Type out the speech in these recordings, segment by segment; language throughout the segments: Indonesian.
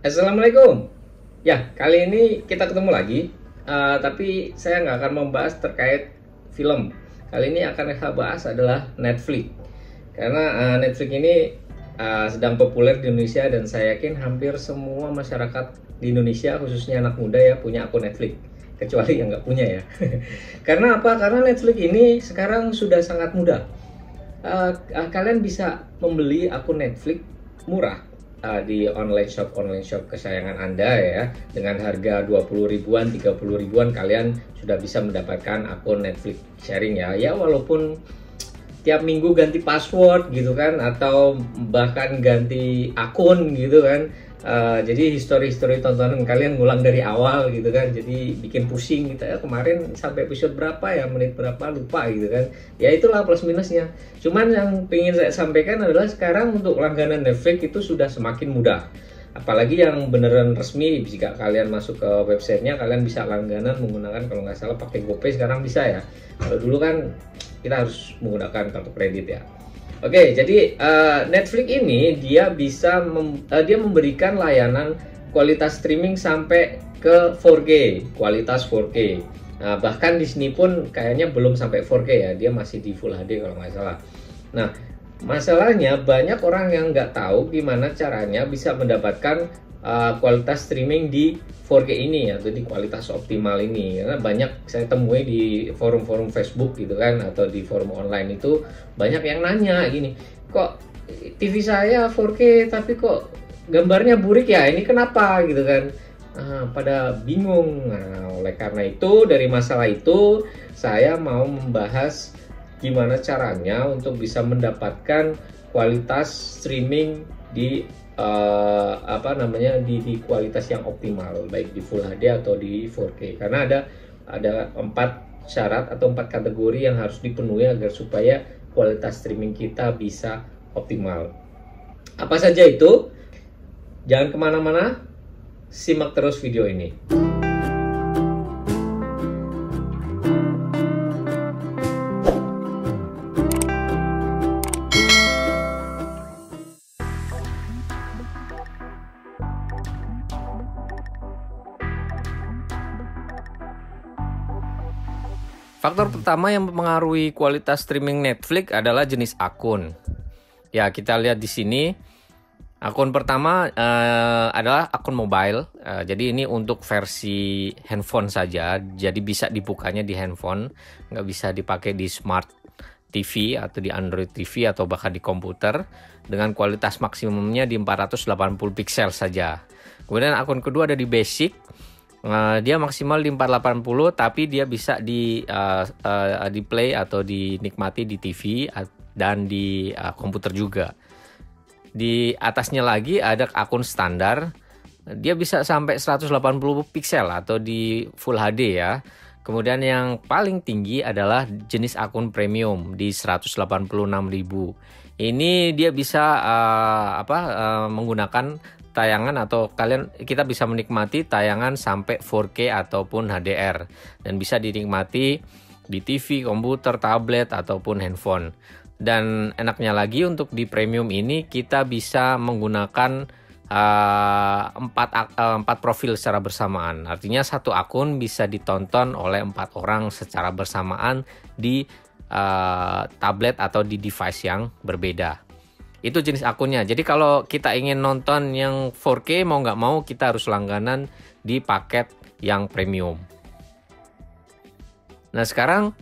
Assalamualaikum. Ya, kali ini kita ketemu lagi. Tapi saya nggak akan membahas terkait film. Kali ini akan saya bahas adalah Netflix. Karena Netflix ini sedang populer di Indonesia dan saya yakin hampir semua masyarakat di Indonesia, khususnya anak muda ya, punya akun Netflix. Kecuali yang nggak punya ya. Karena apa? Karena Netflix ini sekarang sudah sangat mudah. Kalian bisa membeli akun Netflix murah di online shop kesayangan Anda ya, dengan harga 20 ribuan, 30 ribuan kalian sudah bisa mendapatkan akun Netflix sharing ya. Ya walaupun tiap minggu ganti password gitu kan, atau bahkan ganti akun gitu kan. Jadi histori tontonan kalian ngulang dari awal gitu kan, jadi bikin pusing gitu ya, kemarin sampai episode berapa ya, menit berapa lupa gitu kan. Ya itulah plus minusnya. Cuman yang ingin saya sampaikan adalah sekarang untuk langganan Netflix itu sudah semakin mudah, apalagi yang beneran resmi. Jika kalian masuk ke websitenya, kalian bisa langganan menggunakan, kalau nggak salah pakai GoPay sekarang bisa ya. Kalau dulu kan kita harus menggunakan kartu kredit ya. Oke, jadi Netflix ini dia bisa dia memberikan layanan kualitas streaming sampai ke 4K, kualitas 4K. Nah, bahkan di sini pun kayaknya belum sampai 4K ya, dia masih di Full HD kalau nggak salah. Nah, masalahnya banyak orang yang nggak tahu gimana caranya bisa mendapatkan kualitas streaming di 4K ini, atau di kualitas optimal ini. Karena banyak saya temui di forum-forum Facebook gitu kan, atau di forum online itu banyak yang nanya gini, kok TV saya 4K tapi kok gambarnya burik ya, ini kenapa gitu kan. Pada bingung. Nah, oleh karena itu, dari masalah itu saya mau membahas gimana caranya untuk bisa mendapatkan kualitas streaming di di kualitas yang optimal, baik di Full HD atau di 4K. Karena ada 4 syarat atau 4 kategori yang harus dipenuhi agar supaya kualitas streaming kita bisa optimal. Apa saja itu? Jangan kemana-mana, simak terus video ini. Faktor pertama yang mempengaruhi kualitas streaming Netflix adalah jenis akun. Ya, kita lihat di sini. Akun pertama adalah akun mobile. Jadi ini untuk versi handphone saja. Jadi bisa dibukanya di handphone, nggak bisa dipakai di smart TV atau di Android TV atau bahkan di komputer, dengan kualitas maksimumnya di 480 pixel saja. Kemudian akun kedua ada di basic. Dia maksimal di 480, tapi dia bisa di play atau dinikmati di TV dan di komputer juga. Di atasnya lagi ada akun standar, dia bisa sampai 180 pixel atau di Full HD ya. Kemudian yang paling tinggi adalah jenis akun premium di 186.000. Ini dia bisa menggunakan tayangan, atau kita bisa menikmati tayangan sampai 4K ataupun HDR, dan bisa dinikmati di TV, komputer, tablet ataupun handphone. Dan enaknya lagi, untuk di premium ini kita bisa menggunakan 4 profil secara bersamaan. Artinya satu akun bisa ditonton oleh 4 orang secara bersamaan di tablet atau di device yang berbeda. Itu jenis akunnya. Jadi kalau kita ingin nonton yang 4K, mau nggak mau kita harus langganan di paket yang premium. Nah sekarang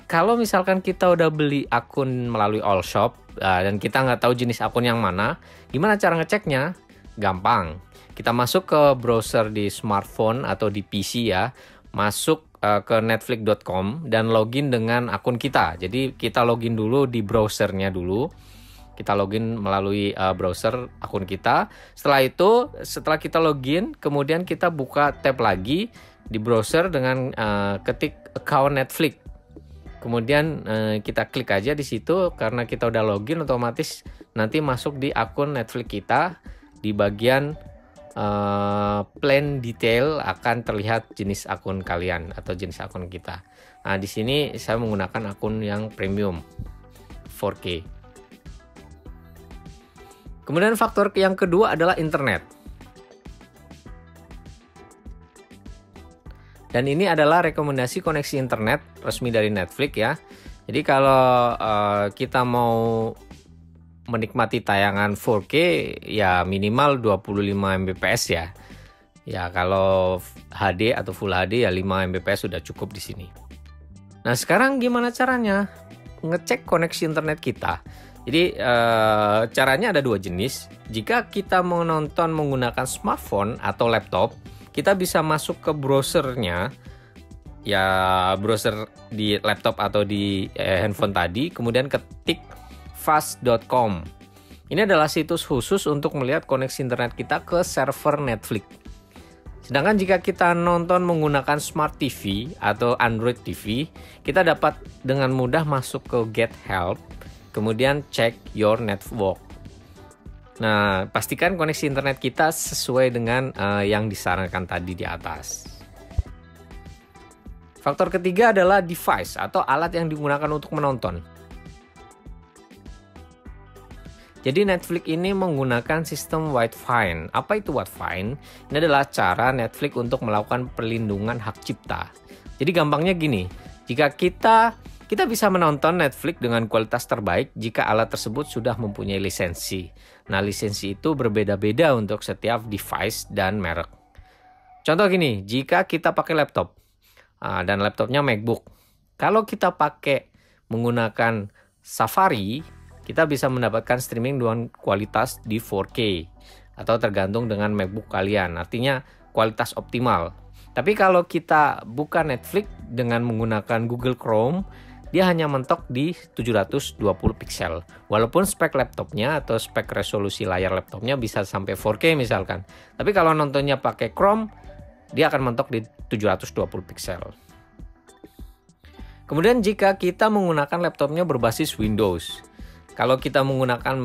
kalau misalkan kita udah beli akun melalui All Shop dan kita nggak tahu jenis akun yang mana, gimana cara ngeceknya? Gampang. Kita masuk ke browser di smartphone atau di PC ya, masuk ke netflix.com dan login dengan akun kita. Jadi kita login dulu di browsernya dulu. Kita login melalui browser akun kita. Setelah kita login, kemudian kita buka tab lagi di browser dengan ketik account Netflix. Kemudian kita klik aja di situ. Karena kita udah login, otomatis nanti masuk di akun Netflix kita. Di bagian plan detail akan terlihat jenis akun kalian atau jenis akun kita. Nah, di sini saya menggunakan akun yang premium 4K. Kemudian faktor yang kedua adalah internet. Dan ini adalah rekomendasi koneksi internet resmi dari Netflix ya. Jadi kalau kita mau menikmati tayangan 4K ya minimal 25 Mbps ya. Ya kalau HD atau Full HD ya 5 Mbps sudah cukup di sini. Nah sekarang gimana caranya ngecek koneksi internet kita? Jadi caranya ada dua jenis. Jika kita mau nonton menggunakan smartphone atau laptop, kita bisa masuk ke browsernya, ya browser di laptop atau di handphone tadi, kemudian ketik fast.com. Ini adalah situs khusus untuk melihat koneksi internet kita ke server Netflix. Sedangkan jika kita nonton menggunakan Smart TV atau Android TV, kita dapat dengan mudah masuk ke Get Help, kemudian check your network. Nah, pastikan koneksi internet kita sesuai dengan yang disarankan tadi di atas. Faktor ketiga adalah device atau alat yang digunakan untuk menonton. Jadi Netflix ini menggunakan sistem Wi-Fi. Apa itu Wi-Fi? Ini adalah cara Netflix untuk melakukan perlindungan hak cipta. Jadi gampangnya gini, jika kita bisa menonton Netflix dengan kualitas terbaik jika alat tersebut sudah mempunyai lisensi. Nah, lisensi itu berbeda-beda untuk setiap device dan merek. Contoh gini, jika kita pakai laptop dan laptopnya MacBook, kalau kita pakai menggunakan Safari, kita bisa mendapatkan streaming dengan kualitas di 4K atau tergantung dengan MacBook kalian, artinya kualitas optimal. Tapi kalau kita buka Netflix dengan menggunakan Google Chrome, dia hanya mentok di 720 pixel. Walaupun spek laptopnya atau spek resolusi layar laptopnya bisa sampai 4K misalkan. Tapi kalau nontonnya pakai Chrome, dia akan mentok di 720 pixel. Kemudian jika kita menggunakan laptopnya berbasis Windows, kalau kita menggunakan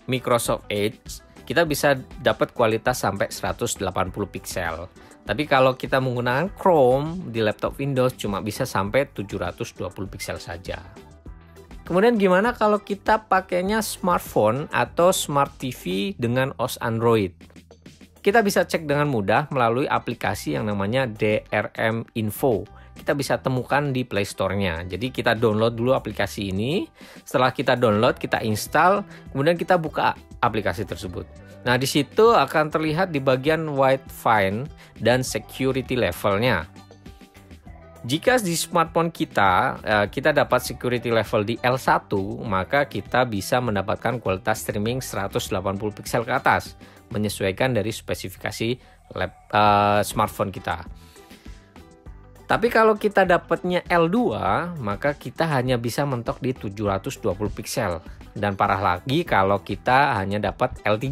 Microsoft Edge, kita bisa dapat kualitas sampai 180 pixel. Tapi kalau kita menggunakan Chrome di laptop Windows cuma bisa sampai 720 pixel saja. Kemudian gimana kalau kita pakainya smartphone atau smart TV dengan OS Android? Kita bisa cek dengan mudah melalui aplikasi yang namanya DRM Info. Kita bisa temukan di Play Store-nya. Jadi kita download dulu aplikasi ini. Setelah kita download, kita install, kemudian kita buka aplikasi tersebut. Nah, di situ akan terlihat di bagian Wi-Fi dan security levelnya. Jika di smartphone kita dapat security level di L1, maka kita bisa mendapatkan kualitas streaming 180 pixel ke atas, menyesuaikan dari spesifikasi smartphone kita. Tapi kalau kita dapatnya L2, maka kita hanya bisa mentok di 720 pixel. Dan parah lagi kalau kita hanya dapat L3.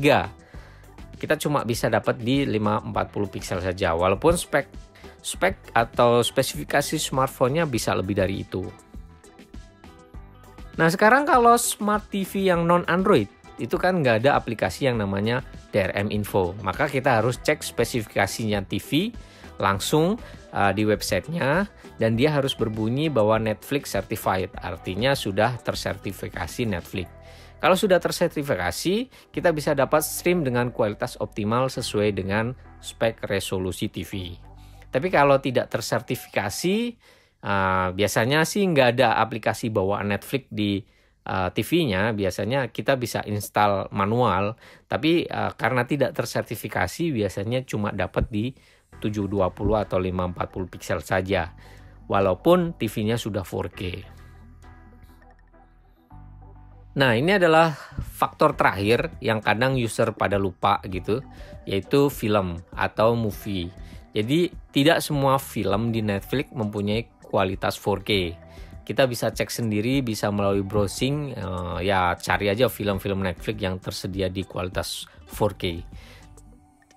Kita cuma bisa dapat di 540 pixel saja. Walaupun spek atau spesifikasi smartphone-nya bisa lebih dari itu. Nah sekarang kalau Smart TV yang non-Android, itu kan nggak ada aplikasi yang namanya DRM Info. Maka kita harus cek spesifikasinya TV langsung di websitenya, dan dia harus berbunyi bahwa Netflix certified, artinya sudah tersertifikasi Netflix. Kalau sudah tersertifikasi, kita bisa dapat stream dengan kualitas optimal sesuai dengan spek resolusi TV. Tapi kalau tidak tersertifikasi, biasanya sih nggak ada aplikasi bawaan Netflix di TV-nya, biasanya kita bisa install manual, tapi karena tidak tersertifikasi biasanya cuma dapat di 720 atau 540 pixel saja, walaupun TV-nya sudah 4K. Nah, ini adalah faktor terakhir yang kadang user pada lupa gitu, yaitu film atau movie. Jadi, tidak semua film di Netflix mempunyai kualitas 4K. Kita bisa cek sendiri, bisa melalui browsing, ya cari aja film-film Netflix yang tersedia di kualitas 4K.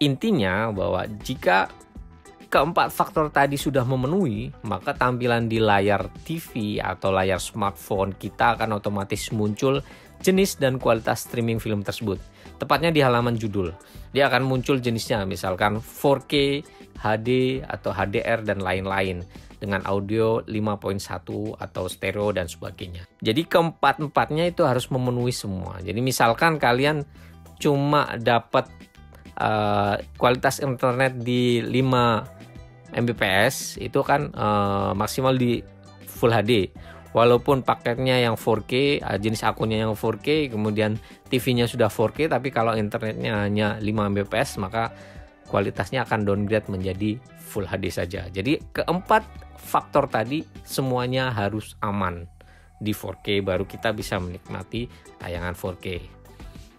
Intinya bahwa jika keempat faktor tadi sudah memenuhi, maka tampilan di layar TV atau layar smartphone kita akan otomatis muncul jenis dan kualitas streaming film tersebut. Tepatnya di halaman judul. Dia akan muncul jenisnya, misalkan 4K, HD, atau HDR, dan lain-lain. Dengan audio 5.1 atau stereo dan sebagainya. Jadi keempat-empatnya itu harus memenuhi semua. Jadi misalkan kalian cuma dapat kualitas internet di 5 Mbps itu kan maksimal di Full HD. Walaupun paketnya yang 4K, jenis akunnya yang 4K, kemudian TV-nya sudah 4K, tapi kalau internetnya hanya 5 Mbps, maka kualitasnya akan downgrade menjadi Full HD saja. Jadi keempat faktor tadi semuanya harus aman di 4K, baru kita bisa menikmati tayangan 4K.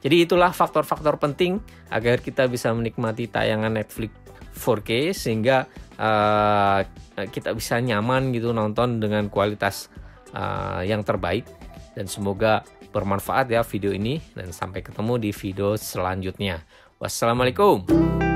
Jadi itulah faktor-faktor penting agar kita bisa menikmati tayangan Netflix 4K, sehingga kita bisa nyaman gitu nonton dengan kualitas yang terbaik. Dan semoga bermanfaat ya video ini, dan sampai ketemu di video selanjutnya. Wassalamualaikum.